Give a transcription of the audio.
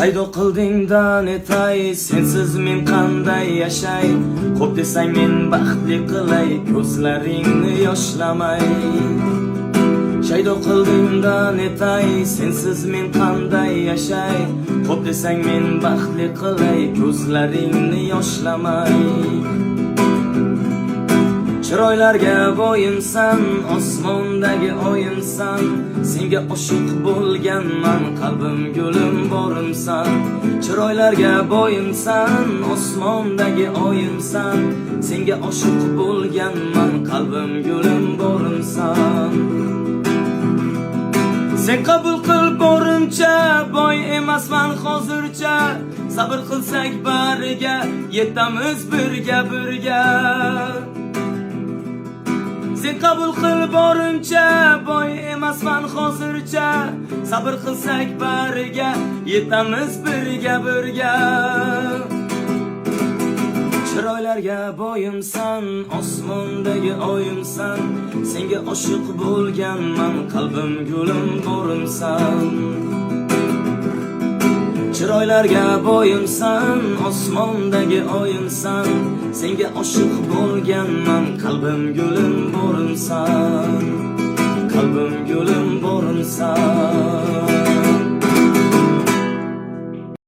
Shaydo qildingdan etay, sensiz men qanday yashay? Xo'p desang men baxtli qilay, ko'zlaringni yoshlamay. Shaydo qildingdan etay, sensiz men qanday yashay? Xo'p desang men baxtli qilay, ko'zlaringni yoshlamay. Chiroylarga boyimsan, osmondagi oyimsan, senga oshiq bo'lganman, qalbim gulim borimsan. Chiroylarga boyimsan, osmondagi oyimsan, senga oshiq bo'lganman, qalbim gulim borimsan. Sen qabul qil borimcha, boy emasman hozircha. Sabr qilsak bariga, yetamiz birga birga. Sen qabul qil borimcha, boy emasman hozircha. Sabr qilsak bariga, yetamiz birga birga. Chiroylarga boyimsan, osmondagi oyimsan, senga oshiq bo'lganman, qalbim gulim borimsan. Chiroylarga boyimsan, osmondagi oyimsan, senga oshiq bo'lganman, qalbim gulim borimsan. Qalbim gulim borimsan.